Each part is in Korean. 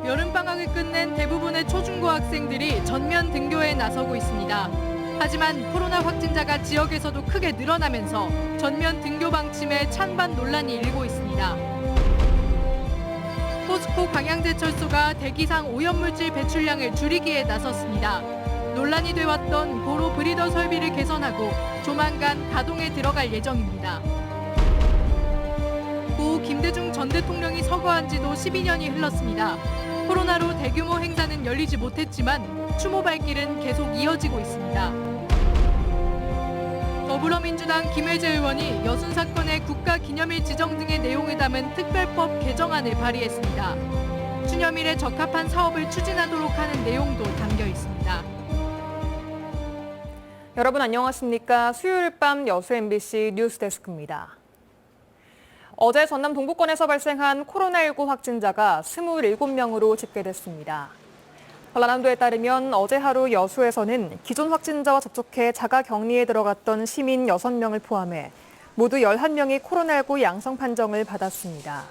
여름방학을 끝낸 대부분의 초중고 학생들이 전면 등교에 나서고 있습니다. 하지만 코로나 확진자가 지역에서도 크게 늘어나면서 전면 등교 방침에 찬반 논란이 일고 있습니다. 포스코 광양제철소가 대기상 오염물질 배출량을 줄이기에 나섰습니다. 논란이 돼왔던 고로 브리더 설비를 개선하고 조만간 가동에 들어갈 예정입니다. 고 김대중 전 대통령이 서거한 지도 12년이 흘렀습니다. 코로나로 대규모 행사는 열리지 못했지만 추모 발길은 계속 이어지고 있습니다. 더불어민주당 김혜재 의원이 여순 사건의 국가기념일 지정 등의 내용을 담은 특별법 개정안을 발의했습니다. 추념일에 적합한 사업을 추진하도록 하는 내용도 담겨 있습니다. 여러분 안녕하십니까? 수요일 밤 여수 MBC 뉴스데스크입니다. 어제 전남 동부권에서 발생한 코로나19 확진자가 27명으로 집계됐습니다. 전라남도에 따르면 어제 하루 여수에서는 기존 확진자와 접촉해 자가 격리에 들어갔던 시민 6명을 포함해 모두 11명이 코로나19 양성 판정을 받았습니다.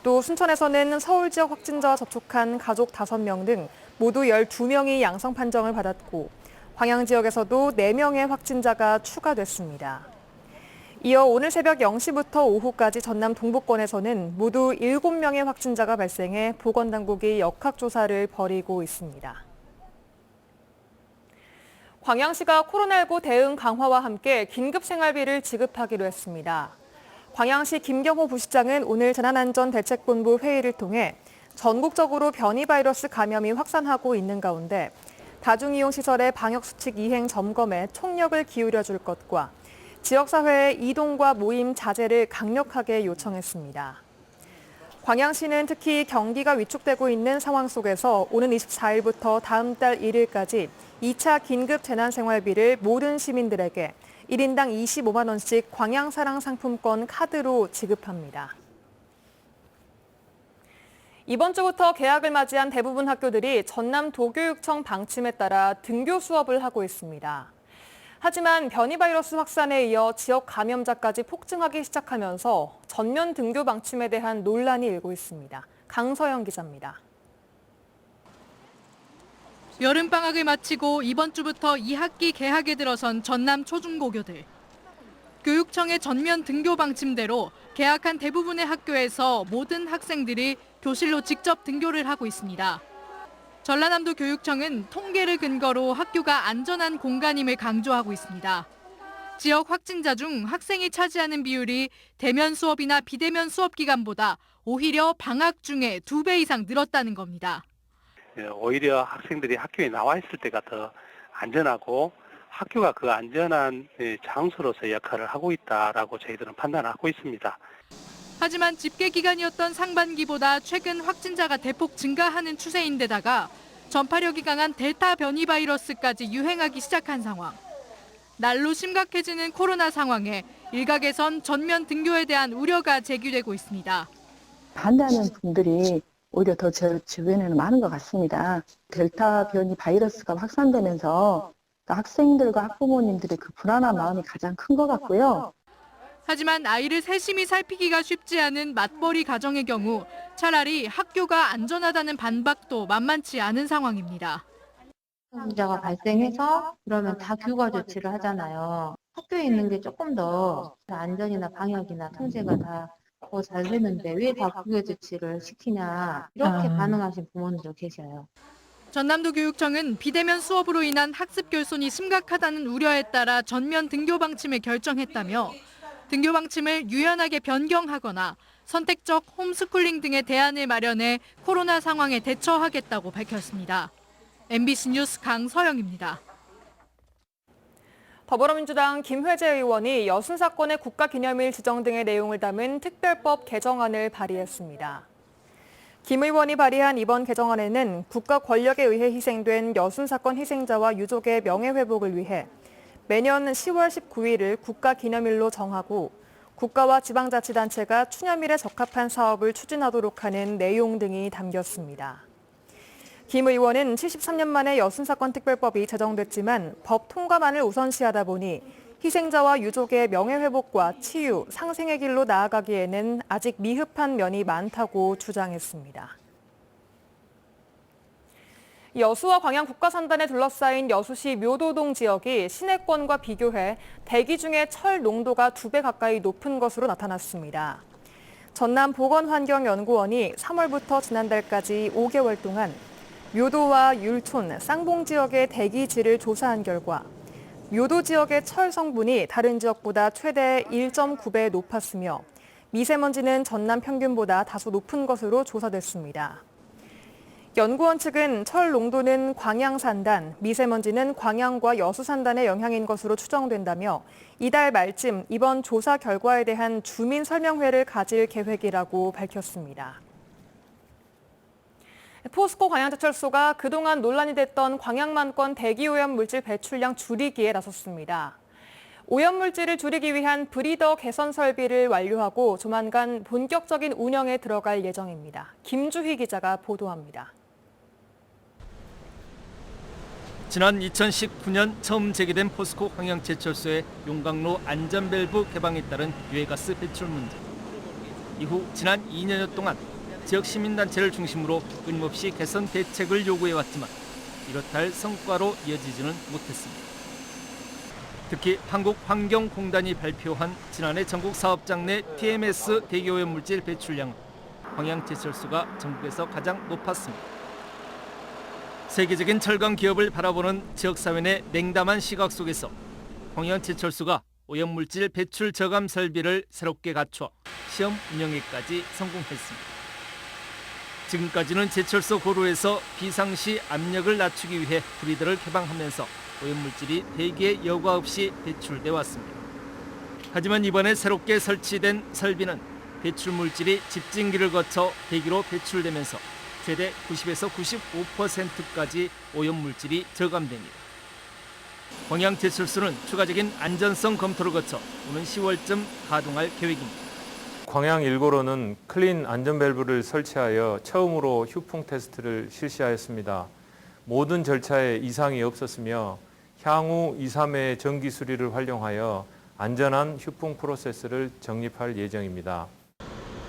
또 순천에서는 서울 지역 확진자와 접촉한 가족 5명 등 모두 12명이 양성 판정을 받았고 광양 지역에서도 4명의 확진자가 추가됐습니다. 이어 오늘 새벽 0시부터 오후까지 전남 동부권에서는 모두 7명의 확진자가 발생해 보건당국이 역학조사를 벌이고 있습니다. 광양시가 코로나19 대응 강화와 함께 긴급생활비를 지급하기로 했습니다. 광양시 김경호 부시장은 오늘 재난안전대책본부 회의를 통해 전국적으로 변이 바이러스 감염이 확산하고 있는 가운데 다중이용시설의 방역수칙 이행 점검에 총력을 기울여줄 것과 지역사회의 이동과 모임 자제를 강력하게 요청했습니다. 광양시는 특히 경기가 위축되고 있는 상황 속에서 오는 24일부터 다음 달 1일까지 2차 긴급 재난생활비를 모든 시민들에게 1인당 25만 원씩 광양사랑 상품권 카드로 지급합니다. 이번 주부터 개학을 맞이한 대부분 학교들이 전남 도교육청 방침에 따라 등교 수업을 하고 있습니다. 하지만 변이 바이러스 확산에 이어 지역 감염자까지 폭증하기 시작하면서 전면 등교 방침에 대한 논란이 일고 있습니다. 강서영 기자입니다. 여름방학을 마치고 이번 주부터 2학기 개학에 들어선 전남 초중고교들. 교육청의 전면 등교 방침대로 개학한 대부분의 학교에서 모든 학생들이 교실로 직접 등교를 하고 있습니다. 전라남도 교육청은 통계를 근거로 학교가 안전한 공간임을 강조하고 있습니다. 지역 확진자 중 학생이 차지하는 비율이 대면 수업이나 비대면 수업 기간보다 오히려 방학 중에 2배 이상 늘었다는 겁니다. 오히려 학생들이 학교에 나와 있을 때가 더 안전하고 학교가 그 안전한 장소로서 역할을 하고 있다라고 저희들은 판단하고 있습니다. 하지만 집계 기간이었던 상반기보다 최근 확진자가 대폭 증가하는 추세인데다가 전파력이 강한 델타 변이 바이러스까지 유행하기 시작한 상황. 날로 심각해지는 코로나 상황에 일각에선 전면 등교에 대한 우려가 제기되고 있습니다. 반대하는 분들이 오히려 더 제 주변에는 많은 것 같습니다. 델타 변이 바이러스가 확산되면서 학생들과 학부모님들의 그 불안한 마음이 가장 큰 것 같고요. 하지만 아이를 세심히 살피기가 쉽지 않은 맞벌이 가정의 경우 차라리 학교가 안전하다는 반박도 만만치 않은 상황입니다. 확진자가 발생해서 그러면 다 규가 조치를 하잖아요. 학교에 있는 게 조금 더 안전이나 방역이나 통제가 다 더 잘 되는데 왜 다 규가 조치를 시키냐 이렇게 반응하신 부모님도 계셔요. 전남도 교육청은 비대면 수업으로 인한 학습 결손이 심각하다는 우려에 따라 전면 등교 방침을 결정했다며 등교 방침을 유연하게 변경하거나 선택적 홈스쿨링 등의 대안을 마련해 코로나 상황에 대처하겠다고 밝혔습니다. MBC 뉴스 강서영입니다. 더불어민주당 김회재 의원이 여순 사건의 국가기념일 지정 등의 내용을 담은 특별법 개정안을 발의했습니다. 김 의원이 발의한 이번 개정안에는 국가 권력에 의해 희생된 여순 사건 희생자와 유족의 명예회복을 위해 매년 10월 19일을 국가기념일로 정하고 국가와 지방자치단체가 추념일에 적합한 사업을 추진하도록 하는 내용 등이 담겼습니다. 김 의원은 73년 만에 여순 사건 특별법이 제정됐지만 법 통과만을 우선시하다 보니 희생자와 유족의 명예회복과 치유, 상생의 길로 나아가기에는 아직 미흡한 면이 많다고 주장했습니다. 여수와 광양 국가산단에 둘러싸인 여수시 묘도동 지역이 시내권과 비교해 대기 중에 철 농도가 2배 가까이 높은 것으로 나타났습니다. 전남보건환경연구원이 3월부터 지난달까지 5개월 동안 묘도와 율촌, 쌍봉 지역의 대기질을 조사한 결과 묘도 지역의 철 성분이 다른 지역보다 최대 1.9배 높았으며 미세먼지는 전남 평균보다 다소 높은 것으로 조사됐습니다. 연구원 측은 철 농도는 광양산단, 미세먼지는 광양과 여수산단의 영향인 것으로 추정된다며 이달 말쯤 이번 조사 결과에 대한 주민 설명회를 가질 계획이라고 밝혔습니다. 포스코 광양제철소가 그동안 논란이 됐던 광양만권 대기오염 물질 배출량 줄이기에 나섰습니다. 오염물질을 줄이기 위한 브리더 개선 설비를 완료하고 조만간 본격적인 운영에 들어갈 예정입니다. 김주희 기자가 보도합니다. 지난 2019년 처음 제기된 포스코 광양제철소의 용광로 안전밸브 개방에 따른 유해가스 배출 문제. 이후 지난 2년여 동안 지역 시민단체를 중심으로 끊임없이 개선 대책을 요구해왔지만 이렇다 할 성과로 이어지지는 못했습니다. 특히 한국환경공단이 발표한 지난해 전국 사업장 내 TMS 대기오염물질 배출량은 광양제철소가 전국에서 가장 높았습니다. 세계적인 철강 기업을 바라보는 지역사회 내 냉담한 시각 속에서 광양제철소가 오염물질 배출 저감 설비를 새롭게 갖춰 시험 운영에까지 성공했습니다. 지금까지는 제철소 고루에서 비상시 압력을 낮추기 위해 브리더를 개방하면서 오염물질이 대기에 여과 없이 배출돼 왔습니다. 하지만 이번에 새롭게 설치된 설비는 배출물질이 집진기를 거쳐 대기로 배출되면서 최대 90에서 95%까지 오염물질이 저감됩니다. 광양제철소는 추가적인 안전성 검토를 거쳐 오는 10월쯤 가동할 계획입니다. 광양 1고로는 클린 안전밸브를 설치하여 처음으로 휴풍 테스트를 실시하였습니다. 모든 절차에 이상이 없었으며 향후 2, 3회의 정기 수리를 활용하여 안전한 휴풍 프로세스를 정립할 예정입니다.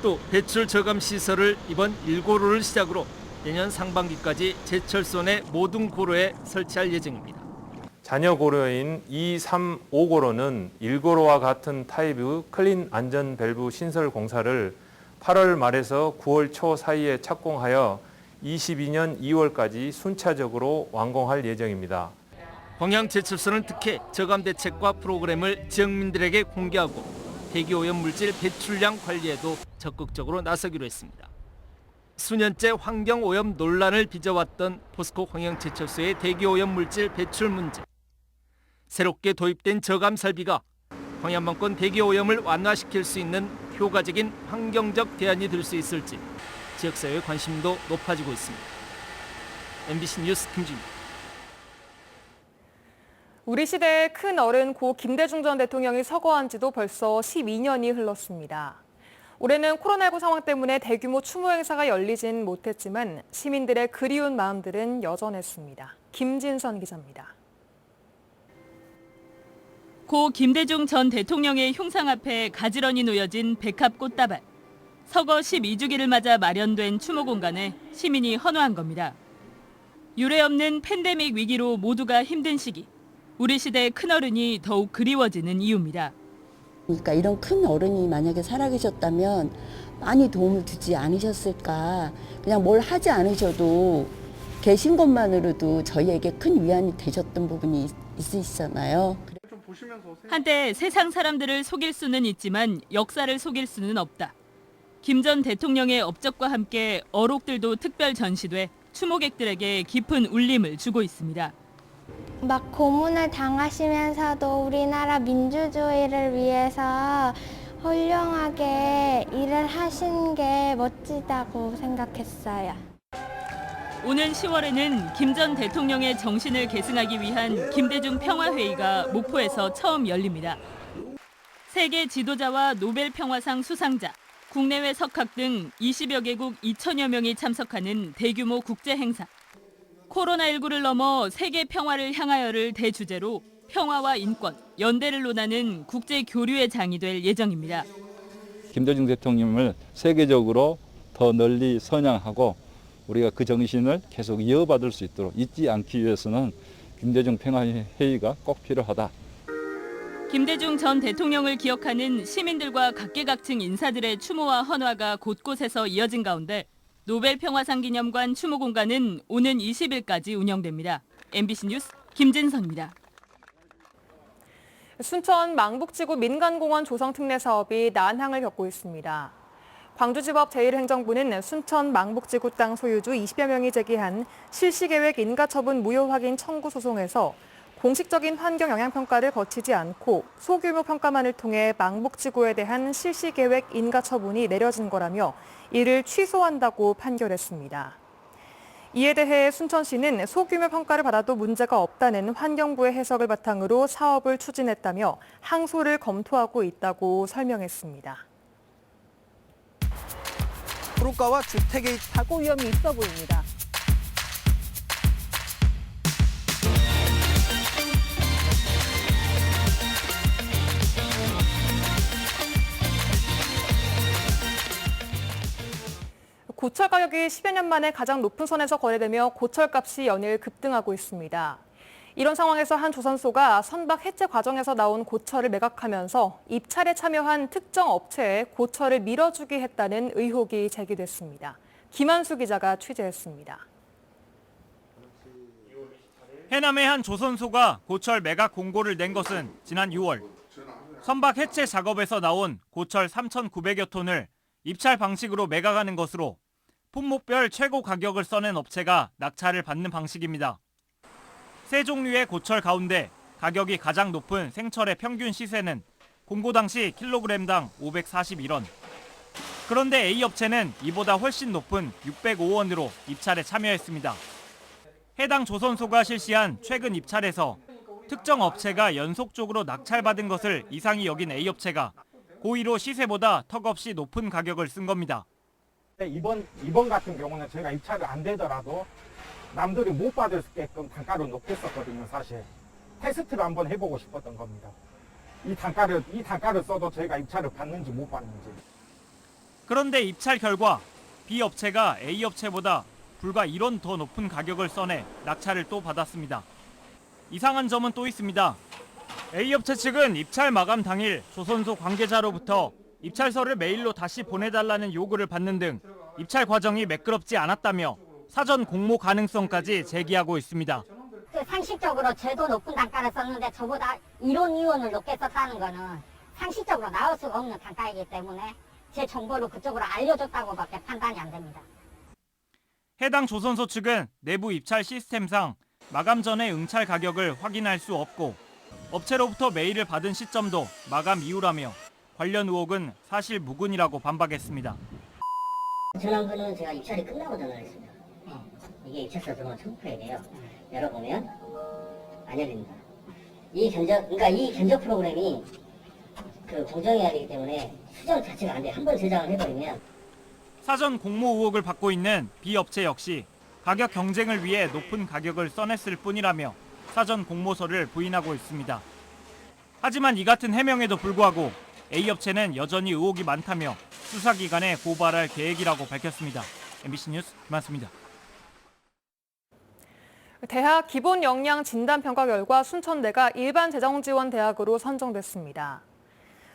또 배출 저감 시설을 이번 1고로를 시작으로 내년 상반기까지 제철소 내 모든 고로에 설치할 예정입니다. 잔여 고로인 2, 3, 5고로는 1고로와 같은 타입의 클린 안전 밸브 신설 공사를 8월 말에서 9월 초 사이에 착공하여 22년 2월까지 순차적으로 완공할 예정입니다. 광양제철소는 특히 저감 대책과 프로그램을 지역민들에게 공개하고 대기오염물질 배출량 관리에도 적극적으로 나서기로 했습니다. 수년째 환경오염 논란을 빚어왔던 포스코 광양제철소의 대기오염물질 배출 문제. 새롭게 도입된 저감 설비가 광양만권 대기오염을 완화시킬 수 있는 효과적인 환경적 대안이 될 수 있을지 지역사회의 관심도 높아지고 있습니다. MBC 뉴스 김주입니다. 우리 시대의 큰 어른 고 김대중 전 대통령이 서거한 지도 벌써 12년이 흘렀습니다. 올해는 코로나19 상황 때문에 대규모 추모 행사가 열리진 못했지만 시민들의 그리운 마음들은 여전했습니다. 김진선 기자입니다. 고 김대중 전 대통령의 흉상 앞에 가지런히 놓여진 백합 꽃다발. 서거 12주기를 맞아 마련된 추모 공간에 시민이 헌화한 겁니다. 유례없는 팬데믹 위기로 모두가 힘든 시기. 우리 시대의 큰어른이 더욱 그리워지는 이유입니다. 그러니까 이런 큰 어른이 만약에 살아계셨다면 많이 도움을 주지 않으셨을까. 그냥 뭘 하지 않으셔도 계신 것만으로도 저희에게 큰 위안이 되셨던 부분이 있으시잖아요. 한때 세상 사람들을 속일 수는 있지만 역사를 속일 수는 없다. 김 전 대통령의 업적과 함께 어록들도 특별 전시돼 추모객들에게 깊은 울림을 주고 있습니다. 막 고문을 당하시면서도 우리나라 민주주의를 위해서 훌륭하게 일을 하신 게 멋지다고 생각했어요. 오는 10월에는 김 전 대통령의 정신을 계승하기 위한 김대중 평화회의가 목포에서 처음 열립니다. 세계 지도자와 노벨 평화상 수상자, 국내외 석학 등 20여 개국 2천여 명이 참석하는 대규모 국제 행사. 코로나19를 넘어 세계 평화를 향하여를 대주제로 평화와 인권, 연대를 논하는 국제 교류의 장이 될 예정입니다. 김대중 대통령을 세계적으로 더 널리 선양하고 우리가 그 정신을 계속 이어받을 수 있도록 잊지 않기 위해서는 김대중 평화회의가 꼭 필요하다. 김대중 전 대통령을 기억하는 시민들과 각계각층 인사들의 추모와 헌화가 곳곳에서 이어진 가운데 노벨 평화상 기념관 추모 공간은 오는 20일까지 운영됩니다. MBC 뉴스 김진선입니다. 순천 망북지구 민간공원 조성 특례 사업이 난항을 겪고 있습니다. 광주지법 제1행정부는 순천 망북지구 땅 소유주 20여 명이 제기한 실시계획 인가처분 무효 확인 청구 소송에서 공식적인 환경 영향평가를 거치지 않고 소규모 평가만을 통해 망북지구에 대한 실시계획 인가처분이 내려진 거라며 이를 취소한다고 판결했습니다. 이에 대해 순천시는 소규모 평가를 받아도 문제가 없다는 환경부의 해석을 바탕으로 사업을 추진했다며 항소를 검토하고 있다고 설명했습니다. 도로가와 주택의 사고 위험이 있어 보입니다. 고철 가격이 10여 년 만에 가장 높은 선에서 거래되며 고철값이 연일 급등하고 있습니다. 이런 상황에서 한 조선소가 선박 해체 과정에서 나온 고철을 매각하면서 입찰에 참여한 특정 업체에 고철을 밀어주기 했다는 의혹이 제기됐습니다. 김한수 기자가 취재했습니다. 해남의 한 조선소가 고철 매각 공고를 낸 것은 지난 6월. 선박 해체 작업에서 나온 고철 3,900여 톤을 입찰 방식으로 매각하는 것으로 품목별 최고 가격을 써낸 업체가 낙찰을 받는 방식입니다. 세 종류의 고철 가운데 가격이 가장 높은 생철의 평균 시세는 공고 당시 킬로그램당 541원. 그런데 A업체는 이보다 훨씬 높은 605원으로 입찰에 참여했습니다. 해당 조선소가 실시한 최근 입찰에서 특정 업체가 연속적으로 낙찰받은 것을 이상히 여긴 A업체가 고의로 시세보다 턱없이 높은 가격을 쓴 겁니다. 이번 같은 경우는 제가 입찰이 안 되더라도 남들이 못 받을 수 있게끔 단가를 높게 썼거든요, 사실. 테스트를 한번 해보고 싶었던 겁니다. 이 단가를 써도 제가 입찰을 받는지 못 받는지. 그런데 입찰 결과 B업체가 A업체보다 불과 1원 더 높은 가격을 써내 낙찰을 또 받았습니다. 이상한 점은 또 있습니다. A업체 측은 입찰 마감 당일 조선소 관계자로부터 입찰서를 메일로 다시 보내달라는 요구를 받는 등 입찰 과정이 매끄럽지 않았다며 사전 공모 가능성까지 제기하고 있습니다. 상식적으로 저도 높은 단가를 썼는데 저보다 1원, 2원을 높게 썼다는 거는 상식적으로 나올 수가 없는 단가이기 때문에 제 정보를 그쪽으로 알려줬다고밖에 판단이 안 됩니다. 해당 조선소 측은 내부 입찰 시스템상 마감 전에 응찰 가격을 확인할 수 없고 업체로부터 메일을 받은 시점도 마감 이후라며 관련 의혹은 사실 무근이라고 반박했습니다. 지난번은 제가 입찰이 끝나고 전화를 했습니다. 이게 입찰서 들어오면 청구해야 돼요. 열어보면 안 열립니다. 이 견적 프로그램이 공정해야 되기 때문에 수정 자체가 안 돼요. 한번 제작을 해버리면. 사전 공모 의혹을 받고 있는 B업체 역시 가격 경쟁을 위해 높은 가격을 써냈을 뿐이라며 사전 공모서를 부인하고 있습니다. 하지만 이 같은 해명에도 불구하고 A업체는 여전히 의혹이 많다며 수사기관에 고발할 계획이라고 밝혔습니다. MBC 뉴스 김한수입니다. 대학 기본 역량 진단 평가 결과 순천대가 일반 재정 지원 대학으로 선정됐습니다.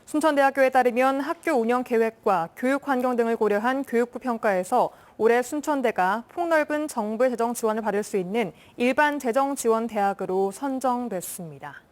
순천대학교에 따르면 학교 운영 계획과 교육 환경 등을 고려한 교육부 평가에서 올해 순천대가 폭넓은 정부의 재정 지원을 받을 수 있는 일반 재정 지원 대학으로 선정됐습니다.